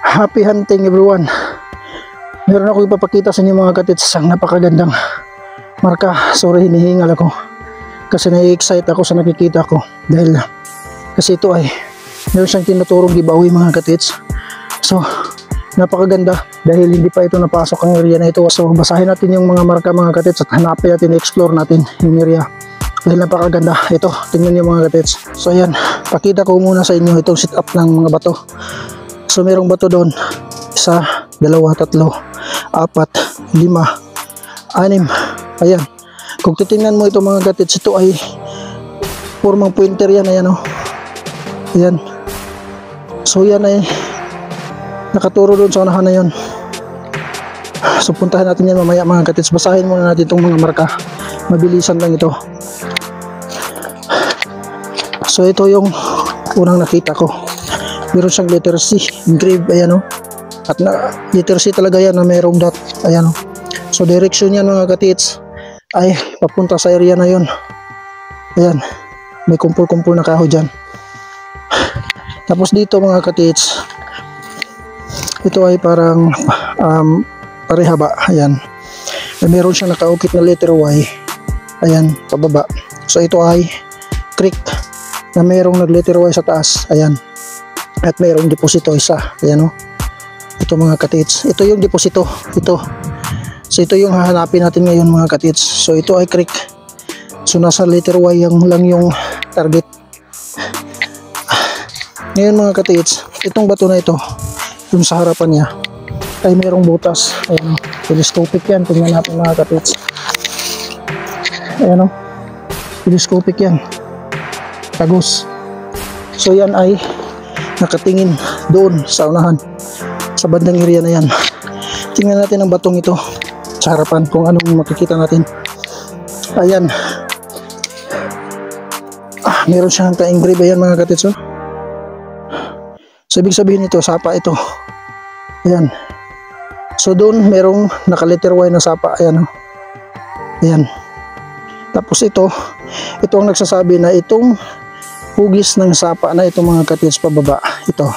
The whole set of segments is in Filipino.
Happy hunting everyone. Meron ako ipapakita sa inyo mga katits, ang napakagandang marka. Sorry, hinihingal ako kasi na-excite ako sa nakikita ko, dahil kasi ito ay meron siyang tinuturong giveaway mga katits. So napakaganda dahil hindi pa ito napasok ang area na ito. So basahin natin yung mga marka mga katits at hanapin natin, explore natin yung area dahil napakaganda. Ito, tingnan niyo mga katits. So ayan, pakita ko muna sa inyo itong sit up ng mga bato. So merong bato doon, 1, 2, 3, 4, 5, 6. Ayan, kung titingnan mo ito mga katits, ito ay formang pointer yan. Ayan o, ayan. So yan ay nakaturo doon sa unahan na yun. So puntahan natin yan mamaya mga katits. Basahin muna natin itong mga marka, mabilisan lang ito. So ito yung unang nakita ko, meron siyang letter C engraved. Ayan o, at na letter C talaga yan na merong dot. Ayan o. So direction yan mga katits ay papunta sa area na yun. Ayan, may kumpul-kumpul na kahoy dyan. Tapos dito mga katits, ito ay parang parehaba. Ayan, meron siyang nakaukit na letter Y. Ayan, pababa. So ito ay creek na merong nag-letter Y sa taas. Ayan, at merong deposito isa. Ayan o, ito mga katits, ito yung deposito. Ito, so ito yung hahanapin natin ngayon mga katits. So ito ay creek. So nasa letter Y lang yung target. Ngayon mga katits, itong bato na ito, yung sa harapan niya ay merong butas. Ayan o, telescopic yan. Tingnan natin mga katits. Ayan o, telescopic yan, tagos. So yan ay nakatingin doon sa unahan, sa bandang area na yan. Tingnan natin ang batong ito sa harapan kung anong makikita natin. Ayan, meron siyang ka-engrave. Ayan mga katits. So ibig sabihin ito, sapa ito. Ayan, so doon merong naka-letter Y na sapa. Ayan o, ayan. Tapos ito ang nagsasabi na itong hugis ng sapa na ito mga katits pababa, ito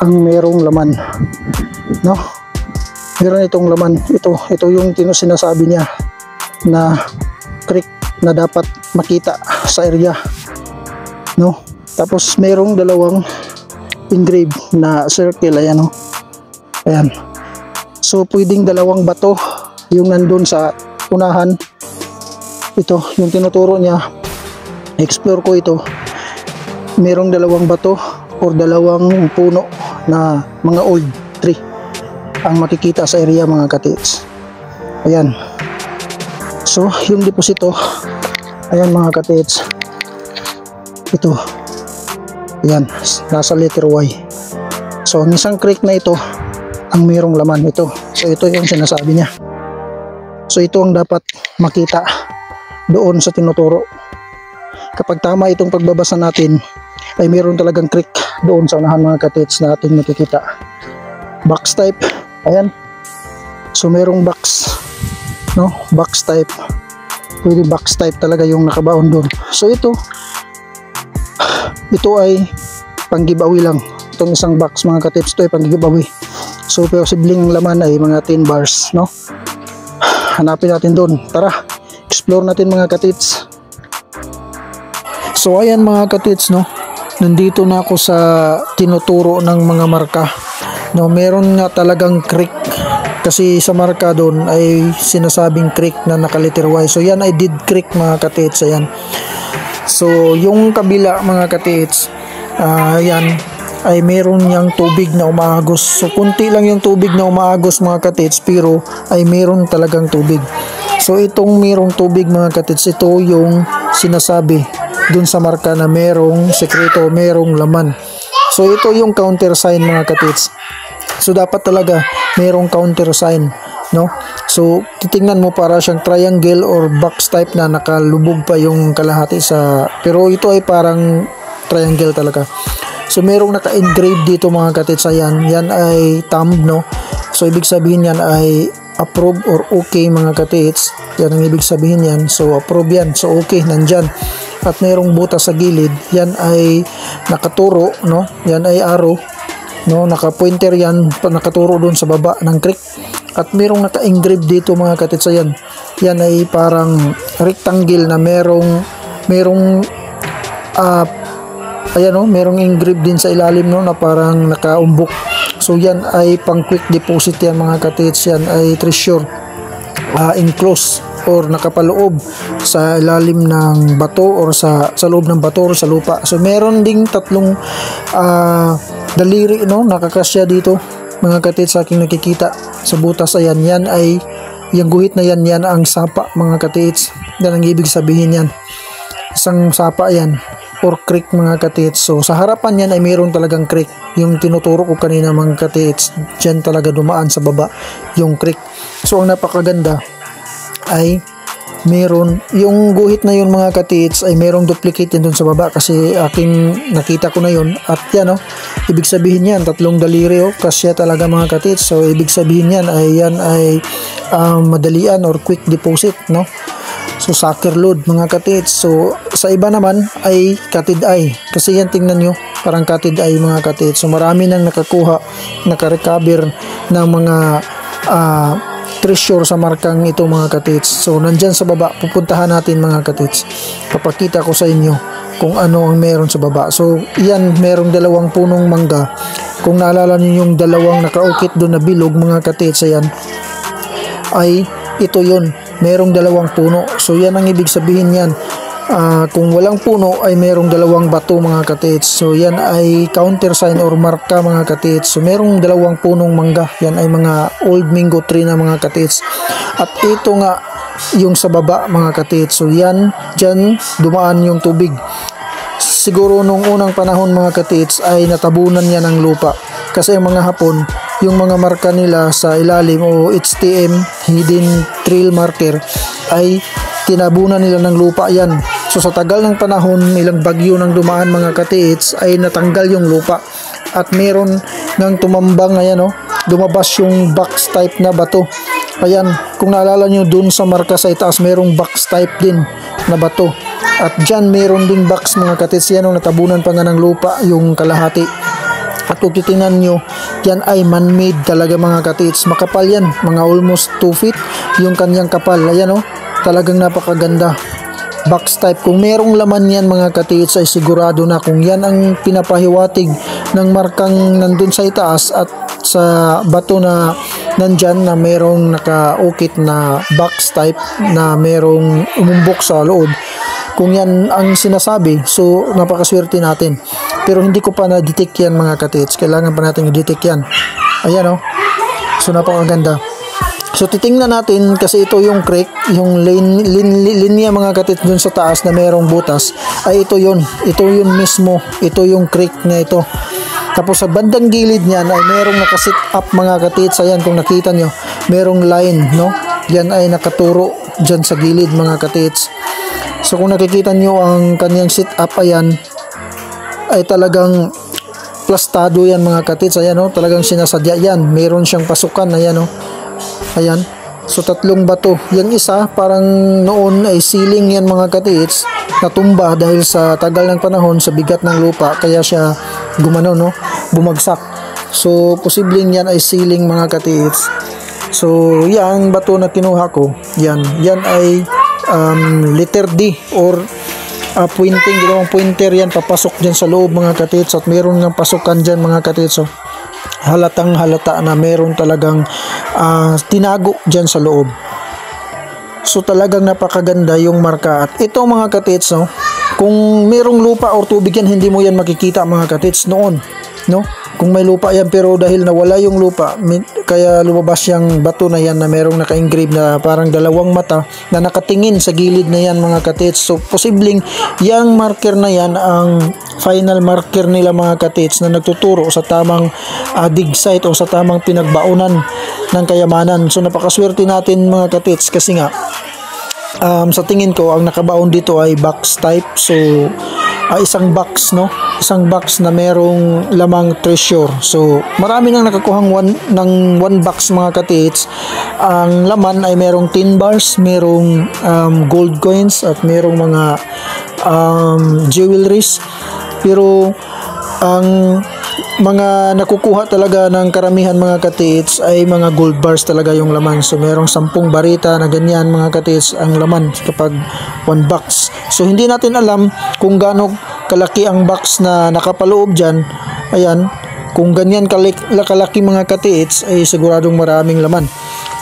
ang merong laman, no? Meron itong laman. Ito yung sinasabi niya na creek na dapat makita sa area, no? Tapos merong dalawang engraved na circle. Ayan o, ayan. So pwedeng dalawang bato yung nandun sa unahan. Ito yung tinuturo niya, explore ko ito. Merong dalawang bato or dalawang puno na mga old tree ang makikita sa area mga katits. Ayan, so yung deposito, ayan mga katits, ito, ayan, nasa letter Y. So ang isang creek na ito ang mayroong laman. Ito, so ito yung sinasabi niya. So ito ang dapat makita doon sa tinuturo. Kapag tama itong pagbabasa natin, ay mayroon talagang creek doon sa unahan mga katits na ating makikita. Box type, ayan. So merong box, no? Box type, pwede box type talaga yung nakabaon doon. So ito ay pang giveaway lang. Itong isang box mga katits, ito ay pang giveaway. So posibleng laman ay mga 10 bars, no? Hanapin natin doon. Tara, explore natin mga katits. So ayan mga katits, no, nandito na ako sa tinuturo ng mga marka, no. Meron nga talagang creek kasi sa marka doon ay sinasabing creek na nakaliter Y. So yan ay dead creek mga katits. Ayan, so yung kabila mga katits, yan ay meron niyang tubig na umaagos. So kunti lang yung tubig na umaagos mga katits, pero ay meron talagang tubig. So itong merong tubig mga katits, ito yung sinasabi dun sa marka na merong sekreto, merong laman. So ito yung counter sign mga katits. So dapat talaga merong counter sign, no? So titingnan mo, para siyang triangle or box type na nakalubog pa yung kalahati sa, pero ito ay parang triangle talaga. So merong naka-engrave dito mga katits. Ayan, yan ay thumb, no? So ibig sabihin yan ay approve or okay mga katits. Yan ang ibig sabihin yan. So approve yan, so okay, nandyan. At mayroong butas sa gilid, yan ay nakaturo, no? Yan ay arrow. no, naka-pointer yan, nakaturo doon sa baba ng creek. At merong naka-engrave dito mga katits. Ayan, yan ay parang rectangle na merong ayan o, merong engrave din sa ilalim, no, na parang nakaumbok. So yan ay pang quick deposit yan mga katits. Yan ay treasure enclosed or nakapaloob sa ilalim ng bato or sa loob ng bato or sa lupa. So meron ding tatlong daliri, no, nakakasya dito mga katits sa aking nakikita sa butas. Ayan, yan ay yung guhit na yan, yan ang sapa mga katits. Yan ang ibig sabihin yan, isang sapa yan or creek mga katits. So sa harapan yan ay mayroon talagang creek, yung tinuturo ko kanina mga katits. Diyan talaga dumaan sa baba yung creek. So ang napakaganda ay meron yung guhit na yun mga katits, ay merong duplicate din dun sa baba kasi aking nakita ko na yun. At yan, ibig sabihin yan tatlong daliri, kasya talaga mga katits. So ibig sabihin yan ay madalian or quick deposit, no. So sucker load mga katits. So sa iba naman ay catted eye, kasi yan tingnan nyo, parang catted eye mga katits. So marami nang nakakuha, nakarecover ng mga treasure sa markang ito mga katits. So nandyan sa baba, pupuntahan natin mga katits, papakita ko sa inyo kung ano ang meron sa baba. So yan, merong dalawang punong mangga. Kung naalala niyo yung dalawang nakaukit doon na bilog mga katits, ayan, ay ito yun, merong dalawang puno. So yan ang ibig sabihin yan. Kung walang puno ay merong dalawang bato mga katits. So yan ay countersign or marka mga katits. So merong dalawang punong mangga. Yan ay mga old mango tree na mga katits. At ito nga yung sa baba mga katits. So yan, dyan dumaan yung tubig. Siguro nung unang panahon mga katits ay natabunan yan ng lupa. Kasi ang mga Hapon, yung mga marka nila sa ilalim o HTM, hidden trail marker, ay tinabunan nila ng lupa yan. So sa tagal ng panahon, ilang bagyo nang dumaan mga katits, ay natanggal yung lupa. At meron nang tumambang, ayan, lumabas yung box type na bato. Ayan, kung naalala nyo dun sa marka sa itaas, merong box type din na bato. At dyan meron ding box mga katits. Yan, natabunan pa nga ng lupa yung kalahati. At kung titingnan nyo, yan ay man-made talaga mga katits. Makapal yan, mga almost 2 feet yung kanyang kapal. Ayan, talagang napakaganda. Box type. Kung merong laman yan mga katits, ay sigurado na kung yan ang pinapahiwatig ng markang nandun sa itaas at sa bato na nandyan na merong nakaukit na box type na merong umumbok sa loob, kung yan ang sinasabi, so napakaswerte natin. Pero hindi ko pa na-detect yan mga katits. Kailangan pa natin i-detect yan. Ayan, so napakaganda. So titingnan natin kasi ito yung creek, yung linya mga katits dun sa taas na merong butas, ay ito yun mismo, ito yung creek na ito. Tapos sa bandang gilid niyan ay merong nakasit up mga katits. Ayan, kung nakita nyo, merong line, no? Yan ay nakaturo dyan sa gilid mga katits. So kung nakikita nyo ang kanyang sit up, ayan, ay talagang plastado yan mga katits. Ayan, talagang sinasadya yan. Meron siyang pasukan, ayan, ayan. So tatlong bato. Yung isa parang noon ay ceiling yan mga katits, natumba dahil sa tagal ng panahon, sa bigat ng lupa, kaya siya gumano, bumagsak. So posibleng yan ay ceiling mga katits. So yan bato na kinuha ko, yan ay letter D or pointing, ginawang pointer yan papasok dyan sa loob mga katits. At meron ng pasukan dyan mga katits. So halatang halata na meron talagang tinago dyan sa loob. So talagang napakaganda yung marka. At ito mga katits, kung merong lupa or tubig yan, hindi mo yan makikita mga katits noon, kung may lupa yan. Pero dahil nawala yung lupa, kaya lumabas yung bato na yan na merong naka-engrave na parang dalawang mata na nakatingin sa gilid na yan mga katits. So posibleng yung marker na yan ang final marker nila mga katits na nagtuturo sa tamang dig site o sa tamang pinagbaunan ng kayamanan. So napakaswerte natin mga katits kasi nga sa tingin ko ang nakabaon dito ay box type. So isang box, isang box na merong lamang treasure. So marami nang nakakuhang one box mga katits. Ang laman ay merong 10 bars, merong gold coins at merong mga jewelries. Pero ang mga nakukuha talaga ng karamihan mga katits ay mga gold bars talaga yung laman. So merong 10 barita na ganyan mga katits ang laman kapag 1 box. So hindi natin alam kung gaano kalaki ang box na nakapaloob dyan. Ayan, kung ganyan kalaki mga katits ay siguradong maraming laman.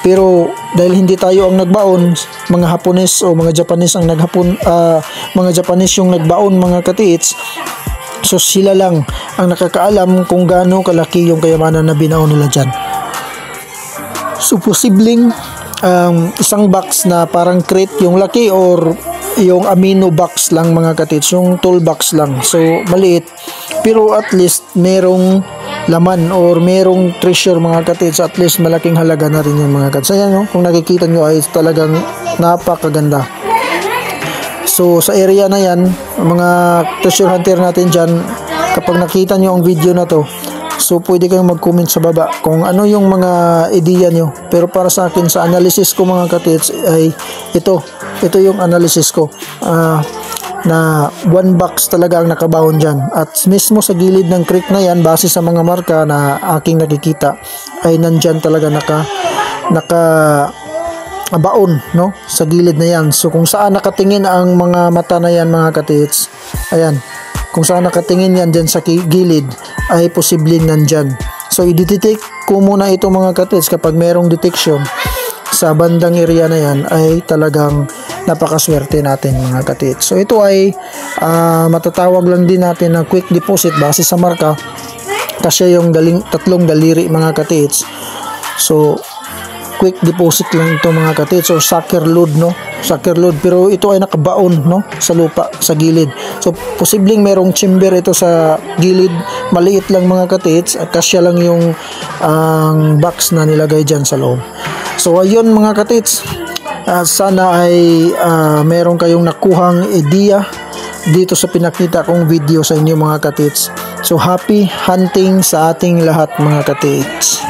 Pero dahil hindi tayo ang nagbaon, mga Hapones o mga Japanese ang mga Japanese yung nagbaon mga katits. So sila lang ang nakakaalam kung gaano kalaki yung kayamanan na binaon nila dyan. So posibleng isang box na parang crate yung laki or yung amino box lang mga katits, yung tool box lang. So maliit pero at least merong laman or merong treasure mga katits, at least malaking halaga na rin yung mga katits. Ayan, no? Kung nakikita nyo ay talagang napakaganda. So sa area na yan, mga treasure hunter natin dyan, kapag nakita nyo ang video na to, so pwede kayong mag-comment sa baba kung ano yung mga ideya nyo. Pero para sa akin, sa analysis ko mga katits ay ito yung analysis ko, na 1 box talaga ang nakabaon dyan. At mismo sa gilid ng creek na yan, base sa mga marka na aking nakikita, ay nandyan talaga baon, no, sa gilid na yan. So kung saan nakatingin ang mga mata na yan mga katits, ayan, kung saan nakatingin yan dyan sa gilid ay posibleng nandyan. So i-detect ko muna ito mga katits. Kapag merong detection sa bandang area na yan ay talagang napakaswerte natin mga katits. So ito ay matatawag lang din natin na quick deposit base sa marka, kasi yung 3 daliri mga katits. So quick deposit lang ito mga katits, or sucker load, no, sucker load, pero ito ay nakabaon, no, sa lupa sa gilid. So posibleng merong chamber ito sa gilid, maliit lang mga katits, at kasya lang yung box na nilagay dyan sa loob. So ayun mga katits, sana ay meron kayong nakuhang ideya dito sa pinakita kong video sa inyo mga katits. So happy hunting sa ating lahat mga katits.